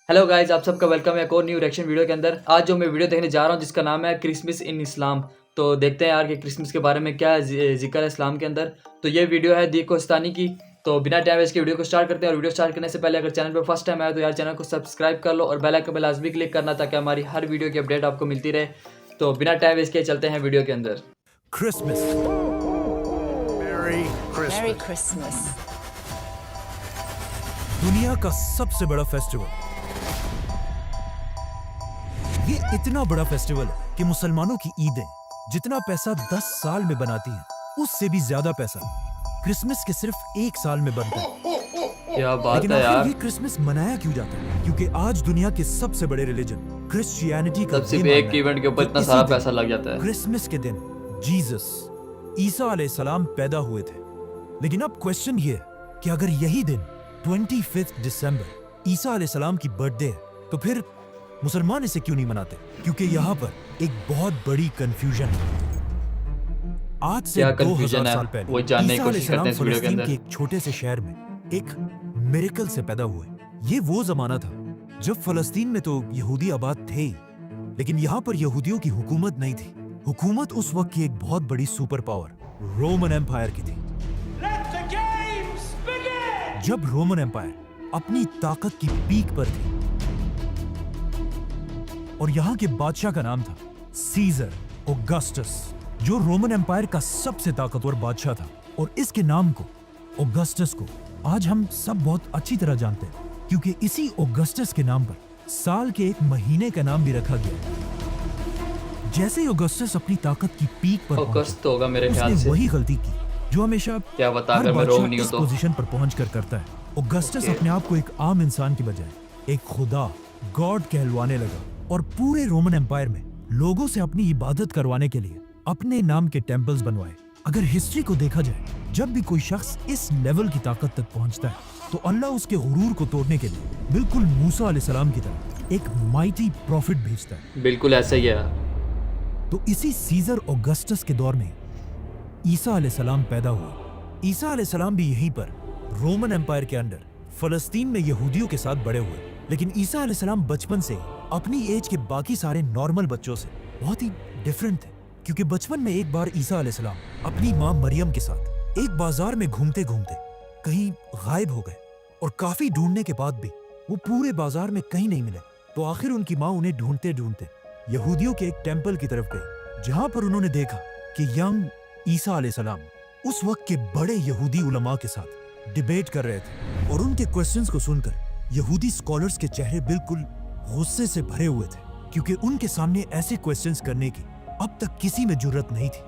Hello guys, आप सबका welcome है एक और न्यू रिएक्शन वीडियो के अंदर। आज जो मैं वीडियो देखने जा रहा हूँ जिसका नाम है क्रिसमस इन इस्लाम। तो देखते हैं यार कि क्रिसमस के बारे में क्या जिक्र है इस्लाम के अंदर। तो ये वीडियो है दी कोस्तानी की। तो बिना टाइम वेस्ट के वीडियो को स्टार्ट करते हैं। और वीडियो स्टार्ट करने से पहले अगर चैनल पर फर्स्ट टाइम आया तो यार चैनल को सब्सक्राइब कर लो और बेल आइकन पे लाजमी क्लिक करना ताकि हमारी हर वीडियो की अपडेट आपको मिलती रहे। तो बिना टाइम वेस्ट किए चलते हैं वीडियो के अंदर। Christmas. Merry Christmas. Merry Christmas. दुनिया का सबसे बड़ा फेस्टिवल। ये इतना बड़ा फेस्टिवल है कि मुसलमानों की ईदें जितना पैसा 10 साल में बनाती हैं उससे भी ज्यादा पैसा क्रिसमस के सिर्फ 1 साल में बनता है। क्या बात लेकिन है आखिर यार। ये क्रिसमस मनाया क्यों जाता है? क्योंकि आज दुनिया के सबसे बड़े रिलीजन क्रिश्चियनिटी का तब सिर्फ ये एक मानना है इवेंट के ऊपर कि इतना इसी सारा दिन, पैसा लग जाता है। क्रिसमस के दिन जीसस ईसा अलैहिस्सलाम पैदा हुए थे। लेकिन अब क्वेश्चन ये है कि अगर यही दिन 25 दिसंबर ईसा अलैहिस्सलाम की बर्थडे है तो फिर मुसलमान इसे क्यों नहीं मनाते? क्योंकि यहाँ पर एक बहुत बड़ी कंफ्यूजन है। आज से क्या 2000 confusion है? साल पहले वो जानने की ईसा कोशिश करते हैं इस वीडियो के फलस्तीन अंदर। के एक छोटे से शहर में एक मिरेकल से पैदा हुए। ये वो जमाना था जब फलस्तीन में तो यहूदी आबाद थे ही, लेकिन यहाँ पर यहूदियों की हुकूमत नहीं थी। हुकूमत उस वक्त की एक बहुत बड़ी सुपर पावर रोमन एम्पायर की थी। जब रोमन एम्पायर अपनी ताकत की पीक पर थी और यहाँ के बादशाह का नाम था सीजर ऑगस्टस, जो रोमन एम्पायर का सबसे ताकतवर बादशाह था। और इसके नाम को ऑगस्टस को आज हम सब बहुत अच्छी तरह जानते हैं क्योंकि इसी ऑगस्टस के नाम पर साल के एक महीने का नाम भी रखा गया। जैसे ही ऑगस्टस अपनी ताकत की पीक पर अगस्त तो होगा मेरे ख्याल उसने से। वही गलती की जो हमेशा क्या बता हर अगर मैं बादशाह रोम नहीं हूं इस तो। पोजीशन पर पहुंचकर करता है। Augustus Okay. अपने आप को एक आम इंसान की बजाय एक खुदा गॉड कहलवाने लगा और पूरे रोमन एम्पायर में लोगों से अपनी इबादत करवाने के लिए अपने नाम के टेम्पल्स बनवाए। अगर हिस्ट्री को देखा जाए, जब भी कोई शख्स इस लेवल की ताकत तक पहुंचता है तो अल्लाह उसके गुरूर को तोड़ने के लिए बिल्कुल मूसा अलैहिस्सलाम की तरह एक माइटी प्रॉफिट भेजता है। बिल्कुल ऐसा ही है। तो इसी सीजर ऑगस्टस के दौर में ईसा अलैहिस्सलाम पैदा हुआ। ईसा अलैहिस्सलाम भी यहीं पर रोमन एम्पायर के अंडर फलस्तीन में यहूदियों के साथ बड़े हुए। लेकिन ईसा अलैहिस्सलाम बचपन से ही अपनी एज के बाकी सारे नॉर्मल बच्चों से बहुत ही डिफरेंट थे, क्योंकि बचपन में एक बार ईसा अलैहिस्सलाम अपनी माँ मरियम के साथ एक बाजार में घूमते घूमते कहीं गायब हो गए और काफी ढूंढने के बाद भी वो पूरे बाजार में कहीं नहीं मिले। तो आखिर उनकी माँ उन्हें ढूंढते ढूंढते यहूदियों के एक टेम्पल की तरफ गई, जहां पर उन्होंने देखा कि यंग ईसा अलैहिस्सलाम उस वक्त के बड़े यहूदी उलमा के साथ डिबेट कर रहे थे। और उनके क्वेश्चंस को सुनकर यहूदी स्कॉलर्स के चेहरे बिल्कुल गुस्से से भरे हुए थे, क्योंकि उनके सामने ऐसे क्वेश्चंस करने की अब तक किसी में जुर्रत नहीं थी।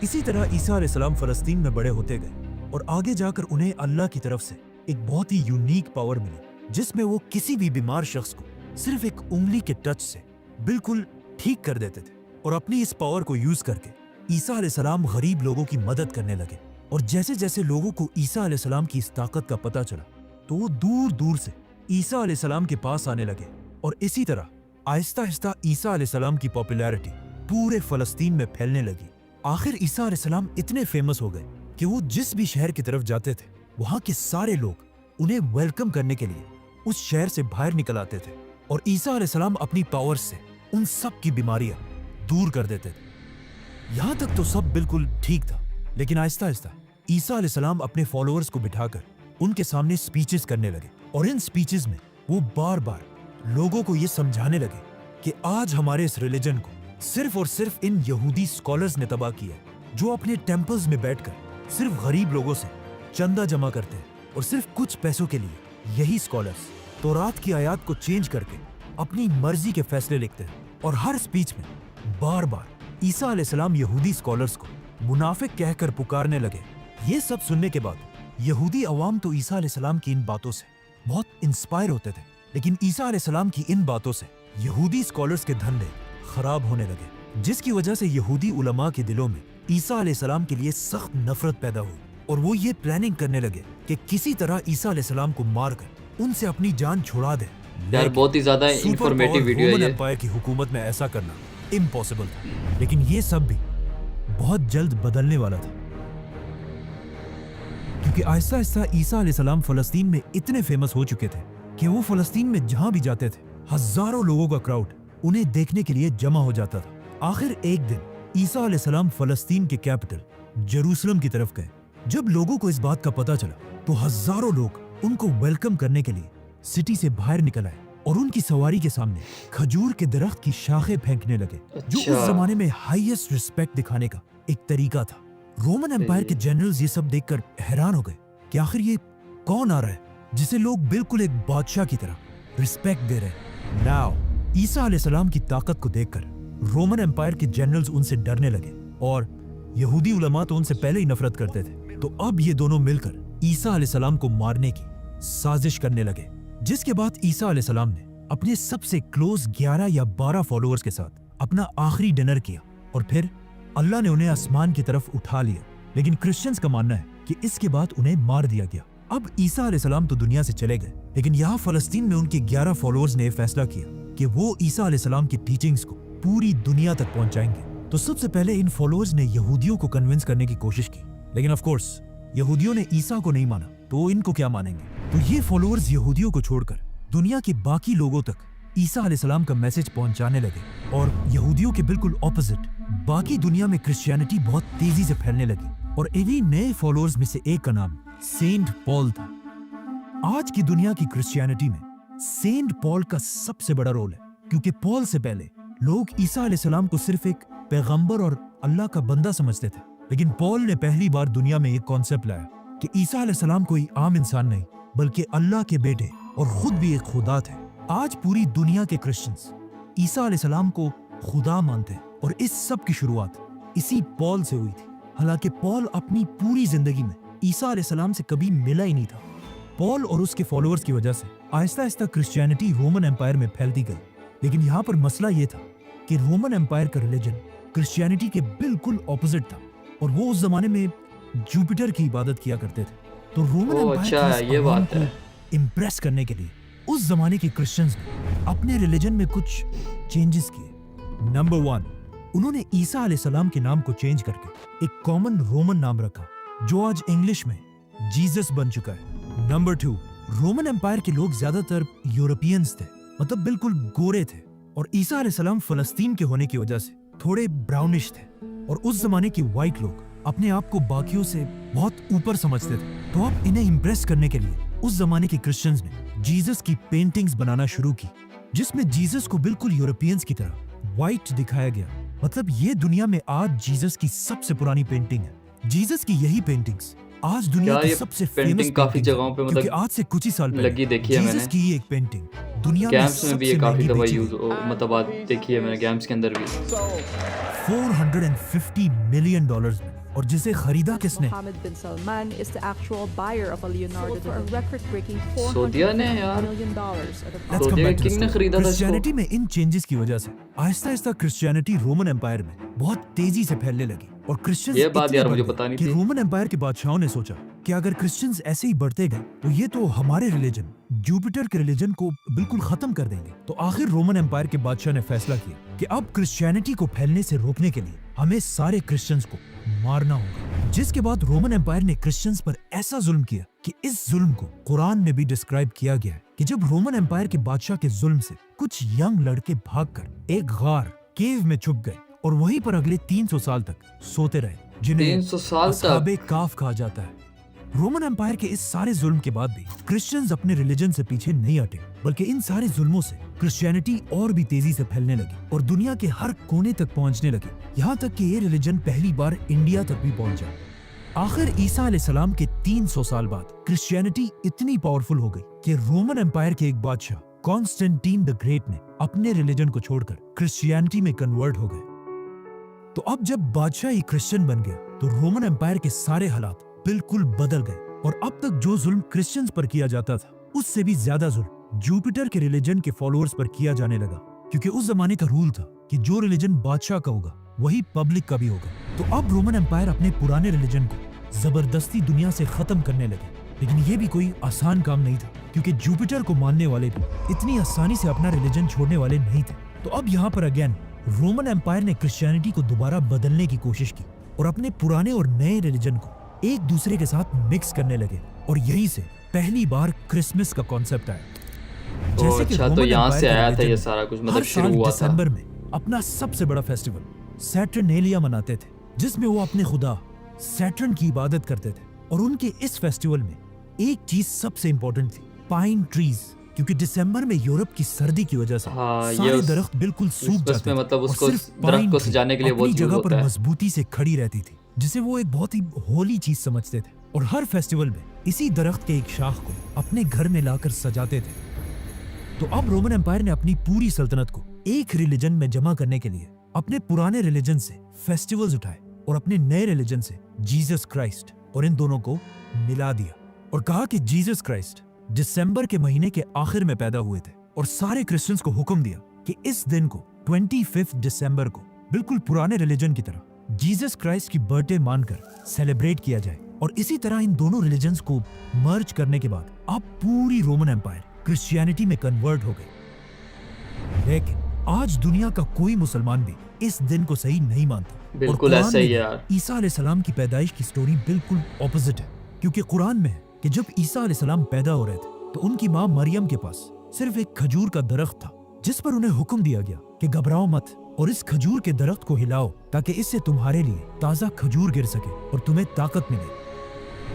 इसी तरह ईसा अलैहिस्सलाम फलस्तीन में बड़े होते गए और आगे जाकर उन्हें अल्लाह की तरफ से एक बहुत ही यूनिक पावर मिली, जिसमें वो किसी भी बीमार शख्स को सिर्फ एक उंगली के टच से बिल्कुल ठीक कर देते थे। और अपनी इस पावर को यूज करके ईसा अलैहिस्सलाम गरीब लोगों की मदद करने लगे। और जैसे जैसे लोगों को ईसा अलैहिस्सलाम की इस ताकत का पता चला तो वो दूर दूर से ईसा अलैहिस्सलाम के पास आने लगे। और इसी तरह आहिस्ता आहिस्ता ईसा अलैहिस्सलाम की पॉपुलैरिटी पूरे फलस्तीन में फैलने लगी। आखिर ईसा अलैहिस्सलाम इतने फेमस हो गए कि वो जिस भी शहर की तरफ जाते थे वहां के सारे लोग उन्हें वेलकम करने के लिए उस शहर से बाहर निकल आते थे। और ईसा अलैहिस्सलाम अपनी पावर से उन सब की बीमारियां दूर कर देते थे। यहाँ तक तो सब बिल्कुल ठीक था, लेकिन आहिस्ता आहिस्ता ईसा अलैहिस्सलाम अपने फॉलोअर्स को बिठाकर उनके सामने स्पीचेस करने लगे। और इन स्पीचेस में वो बार बार लोगों को ये समझाने लगे कि आज हमारे इस रिलीजन को सिर्फ और सिर्फ इन यहूदी स्कॉलर्स ने तबाह किया है, जो अपने टेम्पल्स में बैठकर सिर्फ गरीब लोगों से चंदा जमा करते हैं। और सिर्फ कुछ पैसों के लिए यही स्कॉलर्स तौरात की आयत को चेंज करके अपनी मर्जी के फैसले लिखते हैं। और हर स्पीच में बार बार ईसा अलैहिस्सलाम यहूदी स्कॉलर्स को मुनाफिक कहकर पुकारने लगे। ये सब सुनने के बाद यहूदी अवाम तो ईसा अलैहिस्सलाम की इन बातों से बहुत इंस्पायर होते थे, लेकिन ईसा अलैहिस्सलाम की इन बातों से यहूदी स्कॉलर्स के धंधे खराब होने लगे, जिसकी वजह से यहूदी उलमा के दिलों में ईसा अलैहिस्सलाम के लिए सख्त नफरत पैदा हुई। और वो ये प्लानिंग करने लगे कि किसी तरह ईसा अलैहिस्सलाम को मारकर उनसे अपनी जान छुड़ा दे। यार बहुत ही ज्यादा इंफॉर्मेटिव वीडियो है रोमन ये। एम्पायर की हुकूमत में ऐसा करना इम्पॉसिबल था, लेकिन ये सब भी बहुत जल्द बदलने वाला था, क्योंकि आहिस्ता आहिस्ता ईसा अलैहिस्सलाम फलस्तीन में इतने फेमस हो चुके थे कि वो फलस्तीन में जहां भी जाते थे हजारों लोगों का क्राउड उन्हें देखने के लिए जमा हो जाता था। आखिर एक दिन ईसा अलैहिस्सलाम फलस्तीन के कैपिटल जेरूसलम की तरफ गए। जब लोगों को इस बात का पता चला तो हजारों लोग उनको वेलकम करने के लिए सिटी से बाहर निकल आए और उनकी सवारी के सामने खजूर के दरख्त की शाखें फेंकने लगे, जो उस जमाने में हाईएस्ट रिस्पेक्ट दिखाने का एक तरीका था। रोमन एम्पायर के जनरल्स ये सब देखकर हैरान हो गए कि आखिर ये कौन आ रहा है जिसे लोग बिल्कुल एक बादशाह की तरह रिस्पेक्ट दे रहे हैं। नाउ ईसा अलैहिस्सलाम की ताकत को देखकर रोमन एम्पायर के जनरल्स उनसे डरने लगे और यहूदी उलमा तो उनसे पहले ही नफरत करते थे। तो अब ये दोनों मिलकर ईसा अलैहिस्सलाम को मारने की साजिश करने लगे, जिसके बाद ईसा अलैहिस्सलाम ने अपने सबसे क्लोज 11 या 12 फॉलोअर्स के साथ अपना आखिरी डिनर किया और फिर अल्लाह ने उन्हें आसमान की तरफ उठा लिया। लेकिन क्रिश्चियंस का मानना है कि इसके बाद उन्हें मार दिया गया। अब ईसा अलैहिस्सलाम तो दुनिया से चले गए, लेकिन यहाँ फलस्तीन में उनके 11 फॉलोअर्स ने फैसला किया कि वो ईसा अलैहिस्सलाम की टीचिंग्स को पूरी दुनिया तक पहुंचाएंगे। तो सबसे पहले इन फॉलोअर्स ने यहूदियों को कन्विंस करने की कोशिश की, लेकिन ऑफ कोर्स यहूदियों ने ईसा को नहीं माना, तो इनको क्या मानेंगे। तो ये फॉलोअर्स यहूदियों को छोड़कर दुनिया के बाकी लोगों तक ईसा अलैहिस्सलाम का मैसेज पहुंचाने लगे और यहूदियों के बिल्कुल ऑपोजिट बाकी दुनिया में क्रिश्चियनिटी बहुत तेजी से फैलने लगी। और इन्हीं नए फॉलोअर्स में से एक का नाम सेंट पॉल था। आज की दुनिया की क्रिश्चियनिटी में सेंट पॉल का सबसे बड़ा रोल है, क्योंकि पॉल से पहले लोग ईसा अलैहिस्सलाम को सिर्फ एक पैगंबर और अल्लाह का बंदा समझते थे, लेकिन पॉल ने पहली बार दुनिया में एक कॉन्सेप्ट लाया कि ईसा अलैहिस्सलाम कोई आम इंसान नहीं बल्कि अल्लाह के बेटे और खुद भी एक खुदा थे। आज पूरी दुनिया के क्रिश्चियंस ईसा अलैहिस्सलाम को खुदा मानते हैं और इस सब की शुरुआत इसी पॉल से हुई थी। हालांकि पॉल अपनी पूरी जिंदगी में ईसा अलैहिस्सलाम से कभी मिला ही नहीं था। पॉल और उसके फॉलोअर्स की वजह से Aahista Aahista Christianity Roman empire में फैलती गई, लेकिन यहाँ पर मसला ये था कि रोमन एम्पायर का रिलीजन क्रिश्चियनिटी के बिल्कुल ऑपोजिट था और वो उस जमाने में जुपिटर की इबादत किया करते थे। तो रोमन एम्पायर को इम्प्रेस करने के लिए उस जमाने के क्रिश्चियंस ने अपने रिलीजन में कुछ चेंजेस किए। नंबर 1, उन्होंने ईसा अलैहिस्सलाम के नाम को चेंज करके एक कॉमन रोमन नाम रखा जो आज इंग्लिश में जीसस बन चुका है। नंबर 2, रोमन एम्पायर के लोग ज्यादातर यूरोपियंस थे, मतलब बिल्कुल गोरे थे, और ईसा अलैहिस्सलाम फलस्तीन के होने की वजह से थोड़े ब्राउनिश थे और उस जमाने के व्हाइट लोग अपने आप को बाकियों से बहुत ऊपर समझते थे। तो अब इन्हें इम्प्रेस करने के लिए उस जमाने के क्रिश्चियंस ने जीसस की पेंटिंग्स बनाना शुरू की, जिसमें जीसस को बिल्कुल यूरोपियंस की तरह व्हाइट दिखाया गया। मतलब ये दुनिया में आज जीसस की सबसे पुरानी पेंटिंग है। जीसस की यही पेंटिंग्स आज दुनिया की सबसे फेमस काफी जगहों पे, मतलब आज से कुछ ही साल पहले लगी देखी है मैंने। जीसस की एक पेंटिंग दुनिया गेम्स में भी ये काफी दफा बेची यूज, मतलब बात देखी है मैंने गेम्स के अंदर भी। $450 मिलियन में, और जिसे खरीदा किसने? Mohammed bin Salman is the actual buyer of a Leonardo da Vinci for a record-breaking सऊदिया ने $450 यार million at a Let's come सऊदिया back to the king ने story. खरीदा था इसको। क्रिश्चियनिटी में इन चेंजेस की वजह से Aahista Aahista Christianity Roman empire में बहुत तेजी से फैलने लगी और क्रिश्चियंस ये बात इतने यार बढ़ मुझे गए पता नहीं कि थी। रोमन एम्पायर के बादशाहों ने सोचा कि अगर क्रिश्चियंस ऐसे ही बढ़ते गए तो ये तो हमारे रिलीजन जुपिटर के रिलीजन को बिल्कुल खत्म कर देंगे। तो आखिर रोमन एम्पायर के बादशाह ने फैसला किया कि अब क्रिश्चियनिटी को फैलने से रोकने के लिए हमें सारे क्रिश्चियंस को मारना होगा, जिसके बाद रोमन एम्पायर ने क्रिश्चियंस पर ऐसा जुल्म किया कि इस जुल्म को कुरान में भी डिस्क्राइब किया गया है कि जब रोमन एम्पायर के बादशाह के जुल्म से कुछ यंग लड़के भागकर एक गार केव में छुप गए और वहीं पर अगले 300 साल तक सोते रहे, जिन्हें 300 साल अस्हाबे काफ कहा जाता है। रोमन एम्पायर के इस सारे जुल्म के बाद भी क्रिश्चियंस अपने रिलीजन से पीछे नहीं हटे, बल्कि इन सारे जुल्मों से क्रिश्चियनिटी और भी तेजी से फैलने लगी और दुनिया के हर कोने तक पहुंचने लगी, यहाँ तक कि ये रिलीजन पहली बार इंडिया तक भी पहुंचा। आखिर ईसा अलैहिस्सलाम के 300 साल बाद क्रिश्चियनिटी इतनी पावरफुल हो गई कि रोमन एम्पायर के एक बादशाह कॉन्स्टेंटीन द ग्रेट ने अपने रिलीजन को छोड़कर क्रिश्चियनिटी में कन्वर्ट हो गए। तो अब जब बादशाह ही क्रिश्चियन बन गया तो रोमन एम्पायर के सारे हालात बिल्कुल बदल गए और अब तक जो जुल्म क्रिश्चियंस पर किया जाता था उससे भी ज्यादा जुल्म जुपिटर के रिलीजन के फॉलोअर्स पर किया जाने लगा, क्योंकि उस जमाने का रूल था कि जो रिलीजन बादशाह का होगा वही पब्लिक का भी होगा। तो अब रोमन एम्पायर अपने पुराने रिलीजन को जबरदस्ती दुनिया से खत्म करने लगे, लेकिन ये भी कोई आसान काम नहीं था, क्योंकि जुपिटर को मानने वाले भी इतनी आसानी से अपना रिलीजन छोड़ने वाले नहीं थे। तो अब यहाँ पर अगेन रोमन एम्पायर ने क्रिश्चियनिटी को दोबारा बदलने की कोशिश की और अपने पुराने और नए रिलीजन को एक दूसरे के साथ मिक्स करने लगे, और यहीं से पहली बार क्रिसमस का कॉन्सेप्ट आया। जैसे कि अच्छा, तो रोमन यहाँ एम्पायर से के आया था ये religion सारा कुछ, हर मतलब साल शुरू हुआ था। दिसंबर में अपना सबसे बड़ा फेस्टिवल सैटर्नेलिया मनाते थे, जिसमें वो अपने खुदा सैटर्न की इबादत करते थे। और उनके इस फेस्टिवल में एक चीज सबसे इंपॉर्टेंट थी, पाइन ट्रीज, क्योंकि दिसंबर में यूरोप की सर्दी की वजह से हाँ, ये सारे दरख्त बिल्कुल सूख क्रिसमस जाते में थे मतलब और उसको सिर्फ दरख्त पाइन को ट्री सजाने के लिए अपनी बहुत यूज जगह पर होता है। मजबूती से खड़ी रहती थी, जिसे वो एक बहुत ही होली चीज समझते थे। और हर फेस्टिवल में इसी दरख्त के एक शाख को अपने घर में लाकर सजाते थे। तो अब रोमन एम्पायर ने अपनी पूरी सल्तनत को एक रिलीजन में जमा करने के लिए अपने पुराने रिलीजन से फेस्टिवल्स उठाए और अपने नए रिलीजन से जीसस क्राइस्ट और इन दोनों को मिला दिया और कहा कि जीसस क्राइस्ट दिसंबर के महीने के आखिर में पैदा हुए थे। और सारे क्रिश्चियंस को हुक्म दिया कि इस दिन को 25 दिसंबर को बिल्कुल पुराने रिलीजन की तरह जीसस क्राइस्ट की बर्थडे मानकर सेलिब्रेट किया जाए। और इसी तरह इन दोनों रिलीजन्स को मर्ज करने के बाद अब पूरी रोमन एम्पायर क्रिश्चियनिटी में कन्वर्ट हो गई। लेकिन आज दुनिया का कोई मुसलमान भी इस दिन को सही नहीं मानता। और बिल्कुल कुरान ऐसा ही में है यार। ईसा अलैहिस्सलाम की पैदाइश की स्टोरी बिल्कुल ऑपोजिट है, क्योंकि कुरान में है कि जब ईसा अलैहिस्सलाम पैदा हो रहे थे तो उनकी माँ मरियम के पास सिर्फ एक खजूर का दरख्त था, जिस पर उन्हें हुक्म दिया गया कि घबराओ मत और इस खजूर के दरख्त को हिलाओ ताकि इससे तुम्हारे लिए ताजा खजूर गिर सके और तुम्हें ताकत मिले।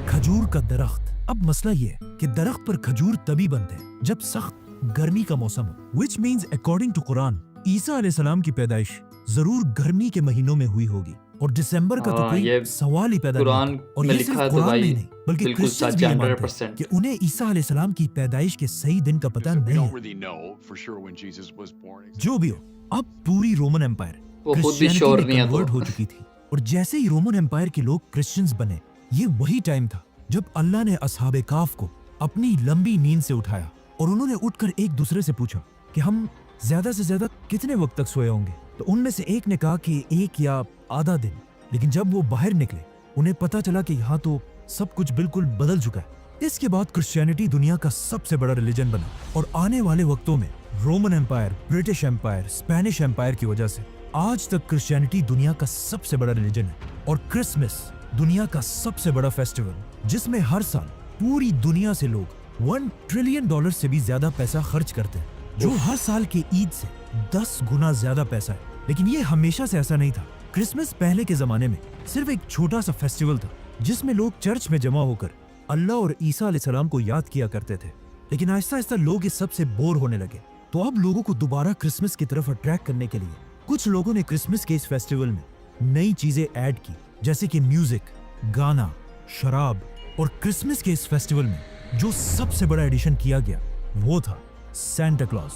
खजूर का दरख्त। अब मसला ये है कि दरख्त पर खजूर तभी बनते हैं जब सख्त गर्मी का मौसम हो, which means according to Quran ईसा अलैहिस्सलाम की पैदाइश जरूर गर्मी के महीनों में हुई होगी। और दिसंबर का तो हाँ, कोई ये सवाल ही पैदा कुरान नहीं होता। और में ये लिखा सिर्फ है तो कुरान भाई में नहीं बल्कि बिल्कुल क्रिश्चियंस सच भी है, ये मानते हैं 100%। कि उन्हें ईसा अलैहिस्सलाम की पैदाइश के सही दिन का पता We नहीं don't है। really know for sure when Jesus was born. जो भी हो, अब पूरी रोमन एम्पायर वो खुद भी क्रिश्चियनिटी श्योर में नहीं है कन्वर्ट तो। हो चुकी थी। और जैसे ही रोमन एम्पायर के लोग क्रिश्चियंस बने, ये वही टाइम था जब अल्लाह ने असहाबे काफ को अपनी लंबी नींद से उठाया और उन्होंने उठकर एक दूसरे से पूछा कि हम ज्यादा से ज्यादा कितने वक्त तक सोए होंगे। तो उनमें से एक ने कहा कि 1 या आधा दिन। लेकिन जब वो बाहर निकले उन्हें पता चला कि यहाँ तो सब कुछ बिल्कुल बदल चुका है। इसके बाद क्रिश्चियनिटी दुनिया का सबसे बड़ा रिलीजन बना और आने वाले वक्तों में Roman empire, British empire, Spanish empire की वजह से आज तक क्रिश्चियनिटी दुनिया का सबसे बड़ा रिलीजन है। और क्रिसमस दुनिया का सबसे बड़ा फेस्टिवल जिसमें हर साल पूरी दुनिया से लोग $1 ट्रिलियन से भी ज्यादा पैसा खर्च करते हैं, जो हर साल की ईद से 10 गुना ज्यादा पैसा है। लेकिन ये हमेशा से ऐसा नहीं था। क्रिसमस पहले के जमाने में सिर्फ एक छोटा सा फेस्टिवल था जिसमें लोग चर्च में जमा होकर अल्लाह और ईसा अलैहिस्सलाम को याद किया करते थे। लेकिन आहिस्ता आहिस्ता लोग इस सब से बोर होने लगे। तो अब लोगों को दोबारा क्रिसमस की तरफ अट्रैक्ट करने के लिए कुछ लोगों ने क्रिसमस के इस फेस्टिवल में नई चीजें ऐड की, जैसे कि म्यूजिक, गाना, शराब। और क्रिसमस के इस फेस्टिवल में जो सबसे बड़ा एडिशन किया गया वो था सैंटा क्लॉज,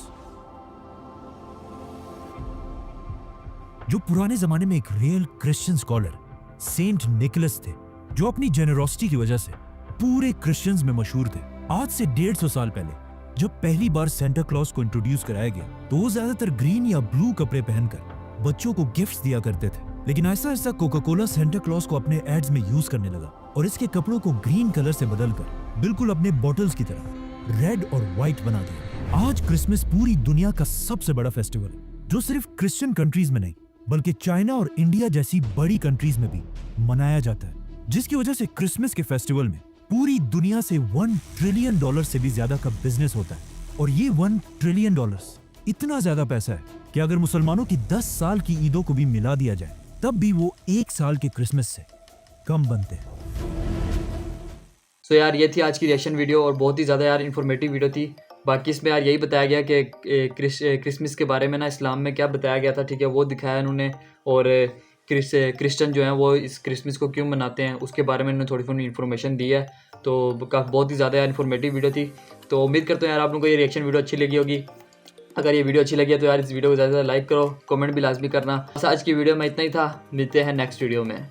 जो पुराने जमाने में एक real Christian scholar saint Nicholas थे, जो अपनी जेनरोसिटी की वजह से पूरे क्रिश्चियंस में मशहूर थे। आज से 150 साल पहले जब पहली बार सैंटा क्लॉज को इंट्रोड्यूस कराया गया तो वो ज्यादातर ग्रीन या ब्लू कपड़े पहनकर बच्चों को गिफ्ट्स दिया करते थे। लेकिन ऐसा ऐसा कोका कोला सैंटा क्लॉज को अपने एड्स में यूज करने लगा और इसके कपड़ों को ग्रीन कलर से बदलकर बिल्कुल अपने बॉटल्स की तरह रेड और व्हाइट बना दिया। आज क्रिसमस पूरी दुनिया का सबसे बड़ा फेस्टिवल है, जो सिर्फ क्रिश्चियन कंट्रीज में नहीं बल्कि चाइना और इंडिया जैसी बड़ी कंट्रीज में भी मनाया जाता है, जिसकी वजह से क्रिसमस के फेस्टिवल में पूरी दुनिया से $1 ट्रिलियन से भी ज्यादा का बिजनेस होता है। और ये $1 ट्रिलियन इतना ज्यादा पैसा है कि अगर मुसलमानों की 10 साल की ईदों को भी मिला दिया जाए तब भी वो 1 साल के क्रिसमस से कम बनते हैं। सो यार ये थी आज की रिएक्शन वीडियो और बहुत ही ज़्यादा यार इन्फॉर्मेटिव वीडियो थी। बाकी इसमें यार यही बताया गया कि क्रिसमस के बारे में ना इस्लाम में क्या बताया गया था, ठीक है, वो दिखाया इन्होंने। और क्रिश्चियन जो हैं वो इस क्रिसमस को क्यों मनाते हैं उसके बारे में इन्होंने थोड़ी थोड़ी इन्फॉर्मेशन दी है। तो बहुत ही ज़्यादा यार इन्फॉर्मेटिव वीडियो थी। तो उम्मीद करते हैं यार आप लोगों को ये रिएक्शन वीडियो अच्छी लगी होगी। अगर ये वीडियो अच्छी लगी है तो यार इस वीडियो को ज़्यादा से ज़्यादा लाइक करो, कमेंट भी लाजमी करना। बस आज की वीडियो में इतना ही था, मिलते हैं नेक्स्ट वीडियो में।